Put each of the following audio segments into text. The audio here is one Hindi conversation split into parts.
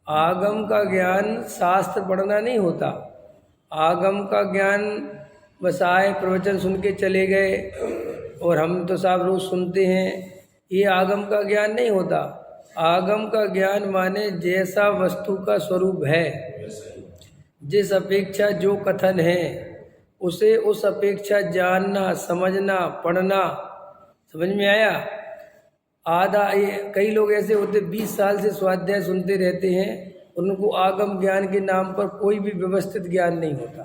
आगम का ज्ञान शास्त्र पढ़ना नहीं होता। आगम का ज्ञान बस आए प्रवचन सुन के चले गए और हम तो साहब रोज सुनते हैं, ये आगम का ज्ञान नहीं होता। आगम का ज्ञान माने जैसा वस्तु का स्वरूप है, जिस अपेक्षा जो कथन है उसे उस अपेक्षा जानना, समझना, पढ़ना। समझ में आया? कई लोग ऐसे होते 20 साल से स्वाध्याय सुनते रहते हैं, उनको आगम ज्ञान के नाम पर कोई भी व्यवस्थित ज्ञान नहीं होता।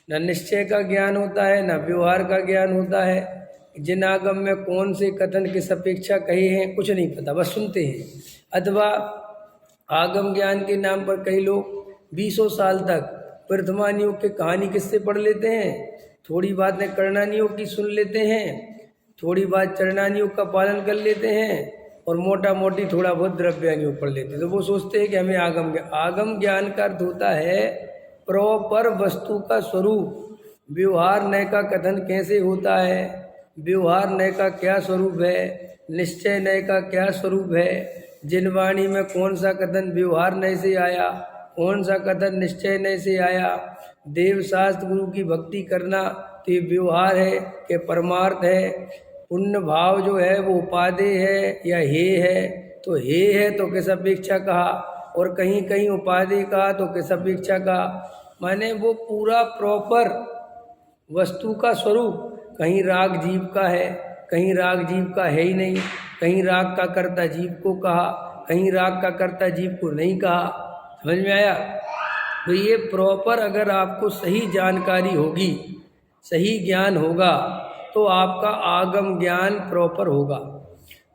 न निश्चय का ज्ञान होता है, न व्यवहार का ज्ञान होता है। जिन आगम में कौन से कथन किस अपेक्षा कहे हैं कुछ नहीं पता, बस सुनते हैं। अथवा आगम ज्ञान के नाम पर कई लोग 20 साल तक वर्तमान युग के कहानी किस्से पढ़ लेते हैं, थोड़ी बातें करणानी योग की सुन लेते हैं, थोड़ी बात चरणानी योग का पालन कर लेते हैं और मोटा मोटी थोड़ा बहुत द्रव्यानी योग पढ़ लेते हैं। तो वो सोचते हैं कि हमें आगम ज्ञान का अर्थ होता है प्रॉपर वस्तु का स्वरूप। व्यवहार नय का कथन कैसे होता है, व्यवहार नय का क्या स्वरूप है, निश्चय नय का क्या स्वरूप है, जिन वाणी में कौन सा कथन व्यवहार नय से आया, कौन सा कथन निश्चय नय से आया। देव शास्त्र गुरु की भक्ति करना तो ये व्यवहार है कि परमार्थ है। पुण्य भाव जो है वो उपादेय है या हे है, तो हे है तो किस अपेक्षा कहा, और कहीं कहीं उपादेय कहा तो किस अपेक्षा कहा। माने वो पूरा प्रॉपर वस्तु का स्वरूप, कहीं राग जीव का है, कहीं राग जीव का है ही नहीं, कहीं राग का कर्ता जीव को कहा, कहीं राग का कर्ता जीव को नहीं कहा। समझ में आया? तो ये प्रॉपर अगर आपको सही जानकारी होगी, सही ज्ञान होगा, तो आपका आगम ज्ञान प्रॉपर होगा।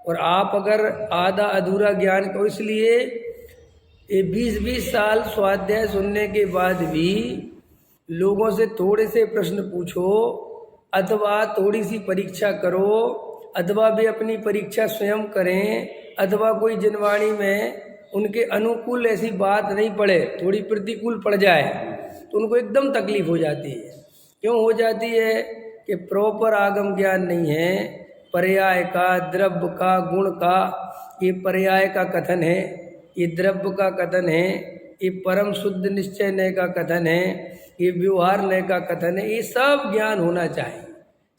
और आप अगर आधा अधूरा ज्ञान को, इसलिए ये 20-20 साल स्वाध्याय सुनने के बाद भी लोगों से थोड़े से प्रश्न पूछो, अथवा थोड़ी सी परीक्षा करो, अथवा भी अपनी परीक्षा स्वयं करें, अथवा कोई जनवाणी में उनके अनुकूल ऐसी बात नहीं पड़े, थोड़ी प्रतिकूल पड़ जाए तो उनको एकदम तकलीफ हो जाती है। क्यों हो जाती है? कि प्रॉपर आगम ज्ञान नहीं है। पर्याय का, द्रव्य का, गुण का, ये पर्याय का कथन है, ये द्रव्य का कथन है, ये परम शुद्ध निश्चय नय का कथन है, ये व्यवहार नय का कथन है। ये सब ज्ञान होना चाहिए।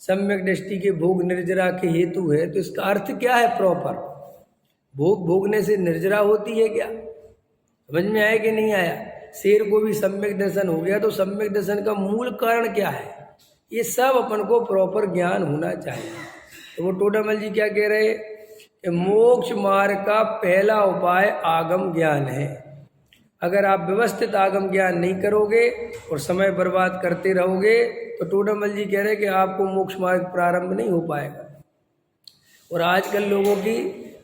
सम्यक दृष्टि के भोग निर्जरा के हेतु है, तो इसका अर्थ क्या है प्रॉपर? भोग भोगने से निर्जरा होती है क्या? समझ में आया कि नहीं आया? शेर को भी सम्यक दर्शन हो गया, तो सम्यक दर्शन का मूल कारण क्या है? ये सब अपन को प्रॉपर ज्ञान होना चाहिए। तो वो टोडामल जी क्या कह रहे कि मोक्ष मार्ग का पहला उपाय आगम ज्ञान है। अगर आप व्यवस्थित आगम ज्ञान नहीं करोगे और समय बर्बाद करते रहोगे तो टोडामल जी कह रहे कि आपको मोक्ष मार्ग प्रारंभ नहीं हो पाएगा। और आजकल लोगों की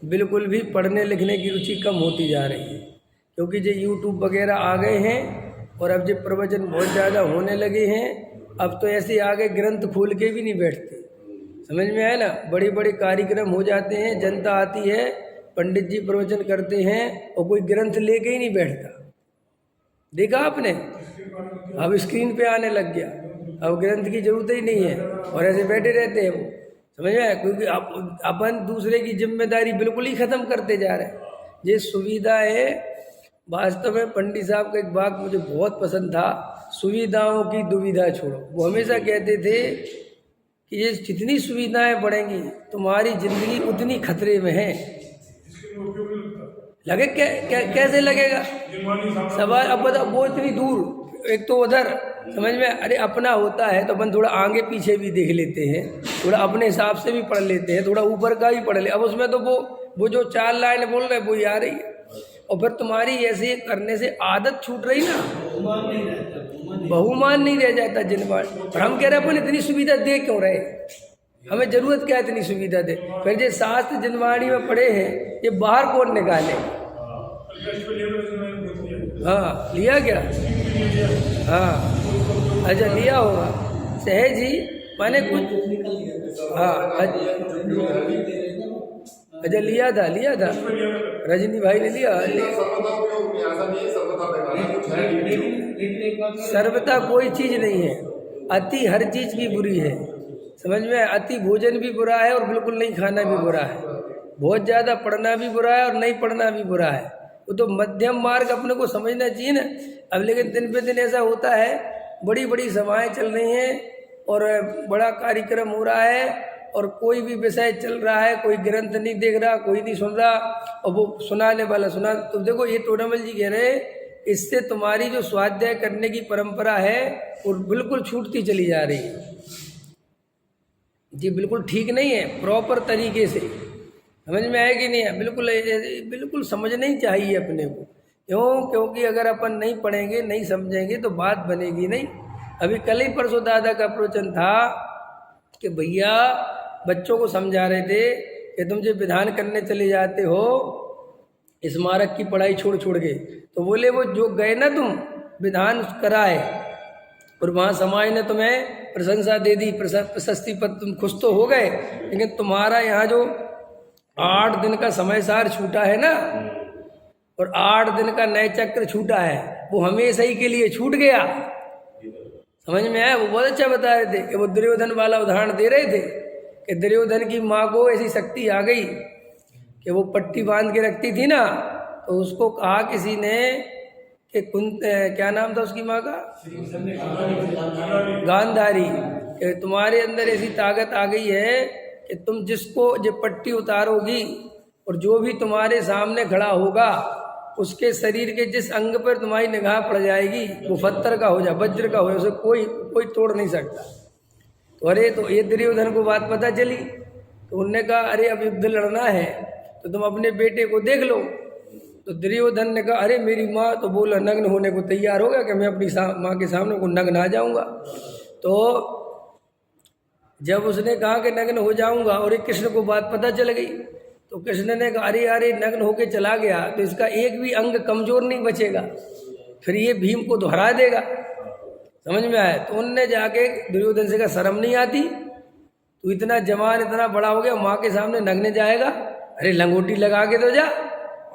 बिल्कुल भी पढ़ने लिखने की रुचि कम होती जा रही है, क्योंकि जो यूट्यूब वगैरह आ गए हैं और अब जो प्रवचन बहुत ज़्यादा होने लगे हैं, अब तो ऐसे आगे ग्रंथ खोल के भी नहीं बैठते। समझ में आया ना? बड़े बड़े कार्यक्रम हो जाते हैं, जनता आती है, पंडित जी प्रवचन करते हैं और कोई ग्रंथ लेके ही नहीं बैठता। देखा आपने? अब स्क्रीन पे आने लग गया, अब ग्रंथ की जरूरत ही नहीं है और ऐसे बैठे रहते हैं वो। समझ में आया? क्योंकि अपन दूसरे की जिम्मेदारी बिल्कुल ही ख़त्म करते जा रहे हैं। ये सुविधा है। वास्तव में पंडित साहब का एक बात मुझे बहुत पसंद था, सुविधाओं की दुविधा छोड़ो। वो हमेशा कहते थे कि ये जितनी सुविधाएं बढ़ेंगी तुम्हारी जिंदगी उतनी खतरे में है। लगे कैसे लगेगा सवाल? अब बताओ, वो इतनी दूर, एक तो उधर, समझ में, अरे अपना होता है तो अपन थोड़ा आगे पीछे भी देख लेते हैं, थोड़ा अपने हिसाब से भी पढ़ लेते हैं, थोड़ा ऊपर का भी पढ़ ले। अब उसमें तो वो जो 4 लाइन बोल रहे वो ही आ रही है, और फिर तुम्हारी ऐसे करने से आदत छूट रही ना, बहुमान नहीं रह जाता जिनवाण। और हम कह रहे अपन इतनी सुविधा दे क्यों रहे? हमें जरूरत क्या इतनी सुविधा दे? फिर जो शास्त्र जिनवाणी में पढ़े हैं ये बाहर कौन निकाले? हाँ, लिया क्या? हाँ, अच्छा लिया होगा सहज ही, माने कुछ। हाँ, अच्छा लिया था रजनी भाई ने लिया। सर्वथा कोई चीज नहीं है, अति हर चीज की बुरी है। समझ में? अति भोजन भी बुरा है और बिल्कुल नहीं खाना भी बुरा है। बहुत ज़्यादा पढ़ना भी बुरा है और नहीं पढ़ना भी बुरा है। वो तो मध्यम मार्ग अपने को समझना चाहिए ना। अब लेकिन दिन पे दिन ऐसा होता है, बड़ी बड़ी सभाएं चल रही हैं और बड़ा कार्यक्रम हो रहा है और कोई भी विषय चल रहा है, कोई ग्रंथ नहीं देख रहा, कोई नहीं सुन रहा, और वो सुनाने वाला सुना। तो देखो ये टोडामल जी कह रहे, इससे तुम्हारी जो स्वाध्याय करने की परंपरा है वो बिल्कुल छूटती चली जा रही है जी, बिल्कुल ठीक नहीं है। प्रॉपर तरीके से समझ में आए कि नहीं है, बिल्कुल बिल्कुल समझना ही चाहिए अपने को। क्यों? क्योंकि अगर अपन नहीं पढ़ेंगे, नहीं समझेंगे तो बात बनेगी नहीं। अभी कल ही परसों दादा का प्रवचन था कि भैया बच्चों को समझा रहे थे कि तुम जो विधान करने चले जाते हो स्मारक की पढ़ाई छोड़ छोड़ के, तो बोले वो जो गए ना तुम विधान कराए और वहाँ समाज ने तुम्हें प्रशंसा दे दी, प्रशस्ति पत्र, तुम खुश तो हो गए, लेकिन तुम्हारा यहाँ जो 8 दिन का समय सार छूटा है ना और 8 दिन का नए चक्र छूटा है, वो हमेशा ही के लिए छूट गया। समझ में आया? वो बहुत अच्छा बता रहे थे कि वो दुर्योधन वाला उदाहरण दे रहे थे कि दुर्योधन की माँ को ऐसी शक्ति आ गई कि वो पट्टी बांध के रखती थी ना, तो उसको कहा किसी ने कि क्या नाम था उसकी माँ का, गांधारी, कि तुम्हारे अंदर ऐसी ताकत आ गई है कि तुम जिसको जो पट्टी उतारोगी और जो भी तुम्हारे सामने खड़ा होगा उसके शरीर के जिस अंग पर तुम्हारी निगाह पड़ जाएगी वो पत्थर का हो जाए, वज्र का हो जाए, उसे कोई तोड़ नहीं सकता। तो अरे तो ये दुर्योधन को बात पता चली, तो उनने कहा अरे अब युद्ध लड़ना है तो तुम अपने बेटे को देख लो। तो दुर्योधन ने कहा अरे मेरी माँ तो बोला नग्न होने को तैयार हो गया कि मैं अपनी माँ के सामने को नग्न आ जाऊंगा। तो जब उसने कहा कि नग्न हो जाऊंगा और एक कृष्ण को बात पता चल गई, तो कृष्ण ने कहा अरे अरे नग्न होके चला गया तो इसका एक भी अंग कमजोर नहीं बचेगा, फिर ये भीम को तो हरा देगा। समझ में आया? तो उनने जाके दुर्योधन से कहा शर्म नहीं आती, तू इतना जवान इतना बड़ा हो गया माँ के सामने नग्न जाएगा, अरे लंगोटी लगा के तो जा,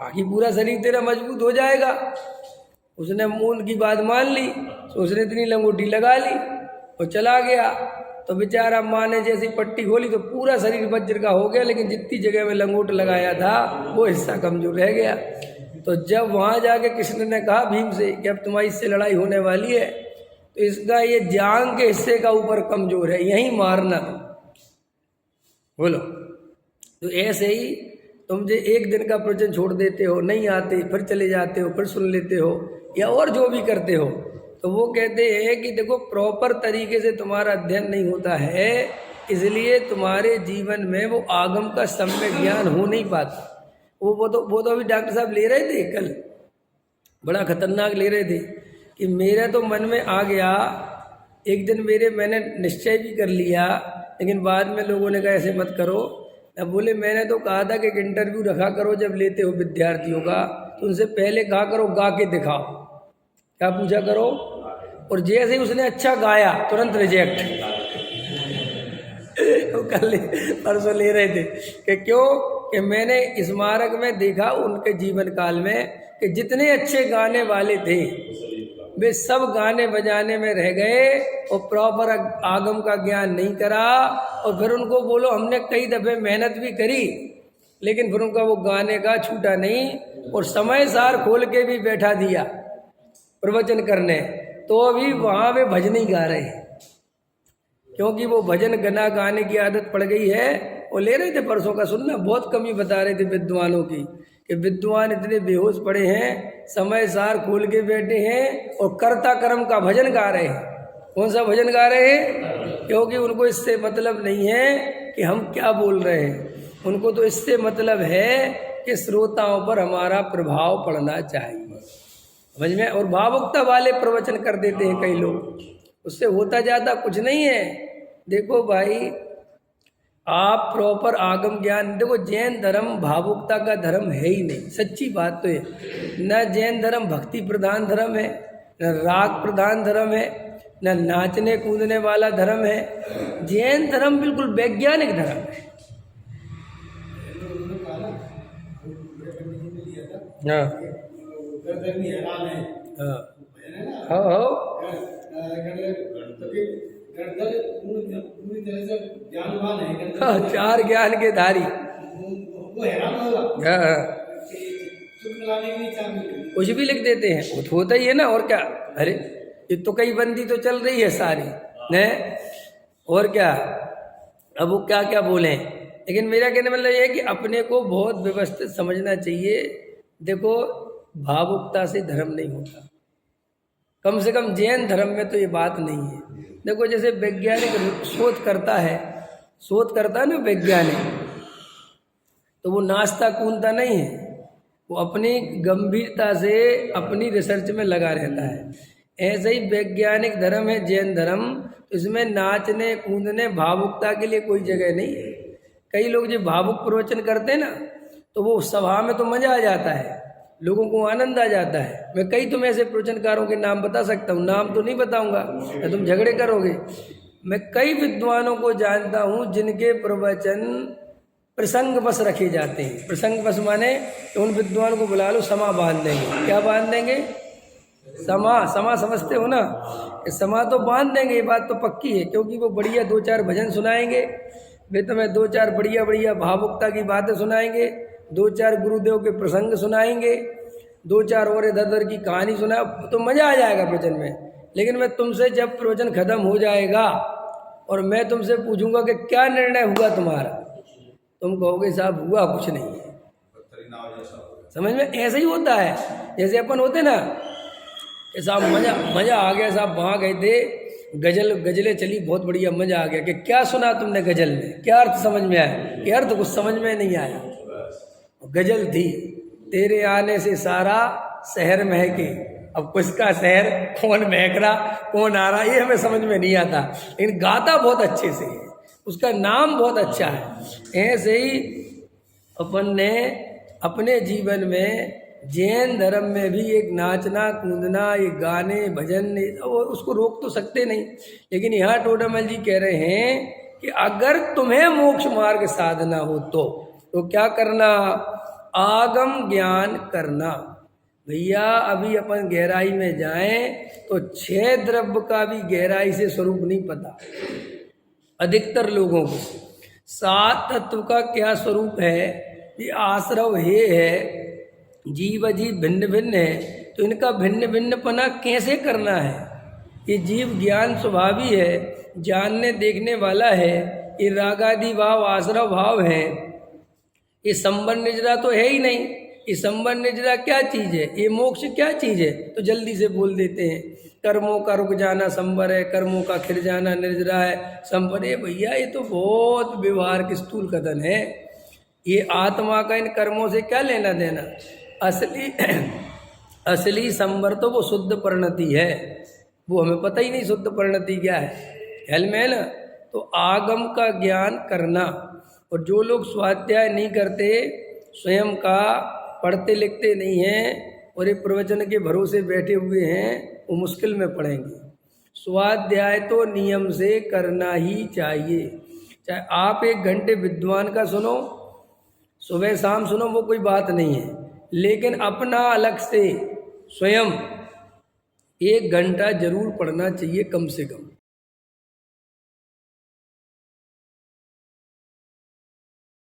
बाकी पूरा शरीर तेरा मजबूत हो जाएगा। उसने उनकी बात मान ली, तो उसने इतनी लंगोटी लगा ली और चला गया। तो बेचारा माँ ने जैसी पट्टी खोली तो पूरा शरीर वज्र का हो गया, लेकिन जितनी जगह में लंगोट लगाया था वो हिस्सा कमजोर रह गया। तो जब वहाँ जाके कृष्ण ने कहा भीम से कि अब तुम्हारी इससे लड़ाई होने वाली है, तो इसका ये जांग के हिस्से का ऊपर कमजोर है, यहीं मारना। बोलो, तो ऐसे ही तुम जो एक दिन का प्रवचन छोड़ देते हो, नहीं आते, फिर चले जाते हो, फिर सुन लेते हो या और जो भी करते हो, तो वो कहते हैं कि देखो प्रॉपर तरीके से तुम्हारा अध्ययन नहीं होता है, इसलिए तुम्हारे जीवन में वो आगम का सम्यक ज्ञान हो नहीं पाता। वो तो अभी डॉक्टर साहब ले रहे थे कल, बड़ा खतरनाक ले रहे थे कि मेरे तो मन में आ गया एक दिन, मैंने निश्चय भी कर लिया, लेकिन बाद में लोगों ने कहा ऐसे मत करो। अब बोले मैंने तो कहा था कि एक इंटरव्यू रखा करो जब लेते हो विद्यार्थियों का, तो उनसे पहले कहा करो गा के दिखाओ, क्या पूछा करो, और जैसे ही उसने अच्छा गाया तुरंत रिजेक्ट। तो कल परसों ले रहे थे कि क्यों, कि मैंने स्मारक में देखा उनके जीवन काल में कि जितने अच्छे गाने वाले थे वे सब गाने बजाने में रह गए और प्रॉपर आगम का ज्ञान नहीं करा। और फिर उनको बोलो हमने कई दफे मेहनत भी करी, लेकिन फिर उनका वो गाने का छूटा नहीं, और समय सार खोल के भी बैठा दिया प्रवचन करने, तो अभी वहाँ वे भजन ही गा रहे हैं, क्योंकि वो भजन गाने की आदत पड़ गई है। वो ले रहे थे परसों का सुनना, बहुत कमी बता रहे थे विद्वानों की कि विद्वान इतने बेहोश पड़े हैं, समय सार खोल के बैठे हैं और कर्ता कर्म का भजन गा रहे हैं। कौन सा भजन गा रहे हैं? क्योंकि उनको इससे मतलब नहीं है कि हम क्या बोल रहे हैं, उनको तो इससे मतलब है कि श्रोताओं पर हमारा प्रभाव पड़ना चाहिए, समझ में। और भावुकता वाले प्रवचन कर देते हैं कई लोग, उससे होता जाता कुछ नहीं है। देखो भाई, आप प्रॉपर आगम ज्ञान, देखो जैन धर्म भावुकता का धर्म है ही नहीं, सच्ची बात तो है। न जैन धर्म भक्ति प्रधान धर्म है, न राग प्रधान धर्म है, न नाचने कूदने वाला धर्म है। जैन धर्म बिल्कुल वैज्ञानिक धर्म है। हाँ, 4 ज्ञान के धारी। कुछ भी लिख देते हैं, वो तो होता ही है ना। और क्या, अरे ये तो कई बंदी तो चल रही है सारी ने, और क्या, अब वो क्या क्या बोले। लेकिन मेरा कहने मतलब ये है कि अपने को बहुत व्यवस्थित समझना चाहिए। देखो, भावुकता से धर्म नहीं होता, कम से कम जैन धर्म में तो ये बात नहीं है। देखो, जैसे वैज्ञानिक शोध करता है ना वैज्ञानिक, तो वो नाचता कूदता नहीं है, वो अपनी गंभीरता से अपनी रिसर्च में लगा रहता है। ऐसे ही वैज्ञानिक धर्म है जैन धर्म, तो इसमें नाचने कूदने भावुकता के लिए कोई जगह नहीं है। कई लोग जो भावुक प्रवचन करते हैं ना, तो वो सभा में तो मजा आ जाता है, लोगों को आनंद आ जाता है। मैं कई तुम ऐसे प्रवचनकारों के नाम बता सकता हूँ, नाम तो नहीं बताऊंगा या तुम झगड़े करोगे। मैं कई विद्वानों को जानता हूँ जिनके प्रवचन प्रसंग बस रखे जाते हैं। प्रसंग बस माने तो उन विद्वान को बुला लो, समा बांध देंगे। क्या बांध देंगे? समा समझते हो ना, समा तो बांध देंगे, ये बात तो पक्की है। क्योंकि वो बढ़िया 2-4 भजन सुनाएंगे, वे तुम्हें 2-4 बढ़िया बढ़िया भावुकता की बातें सुनाएंगे, 2-4 गुरुदेव के प्रसंग सुनाएंगे, 2-4 और इधर उधर की कहानी सुना, तो मजा आ जाएगा प्रवचन में। लेकिन मैं तुमसे जब प्रवचन खत्म हो जाएगा और मैं तुमसे पूछूंगा कि क्या निर्णय हुआ तुम्हारा, तुम कहोगे साहब हुआ कुछ नहीं है। समझ में ऐसे ही होता है। जैसे अपन होते ना कि साहब मजा आ गया साहब, वहाँ गए थे, गजलें चली, बहुत बढ़िया, मजा आ गया। कि क्या सुना तुमने गजल में, क्या अर्थ समझ में आया? कि अर्थ कुछ समझ में नहीं आया। गजल थी, तेरे आने से सारा शहर महके। अब किसका शहर, कौन महक रहा, कौन आ रहा, ये हमें समझ में नहीं आता, लेकिन गाता बहुत अच्छे से है, उसका नाम बहुत अच्छा है। ऐसे ही अपन ने अपने जीवन में जैन धर्म में भी एक नाचना कूदना, ये गाने भजन, और उसको रोक तो सकते नहीं। लेकिन यहाँ टोडामल जी कह रहे हैं कि अगर तुम्हें मोक्ष मार्ग साधना हो तो क्या करना? आगम ज्ञान करना। भैया अभी अपन गहराई में जाएं तो 6 द्रव्य का भी गहराई से स्वरूप नहीं पता अधिकतर लोगों को। 7 तत्व का क्या स्वरूप है, ये आश्रव हे है, जीव भिन्न भिन्न है, तो इनका भिन्न भिन्नपना कैसे करना है? ये जीव ज्ञान स्वभावी है, जानने देखने वाला है, ये रागादि भाव आश्रव भाव है, ये संबंध निजरा तो है ही नहीं। ये संबंध निजरा क्या चीज़ है, ये मोक्ष क्या चीज़ है? तो जल्दी से बोल देते हैं कर्मों का रुक जाना संबर है, कर्मों का खिर जाना निर्जरा है, संबर है। भैया ये तो बहुत व्यवहार की स्थूल कथन है। ये आत्मा का इन कर्मों से क्या लेना देना? असली संबर तो वो शुद्ध परिणति है, वो हमें पता ही नहीं शुद्ध परिणति क्या है, ख्याल में है ना। तो आगम का ज्ञान करना, और जो लोग स्वाध्याय नहीं करते, स्वयं का पढ़ते लिखते नहीं हैं और ये प्रवचन के भरोसे बैठे हुए हैं, वो मुश्किल में पड़ेंगे। स्वाध्याय तो नियम से करना ही चाहिए। चाहे आप 1 घंटे विद्वान का सुनो, सुबह शाम सुनो, वो कोई बात नहीं है, लेकिन अपना अलग से स्वयं 1 घंटा जरूर पढ़ना चाहिए कम से कम।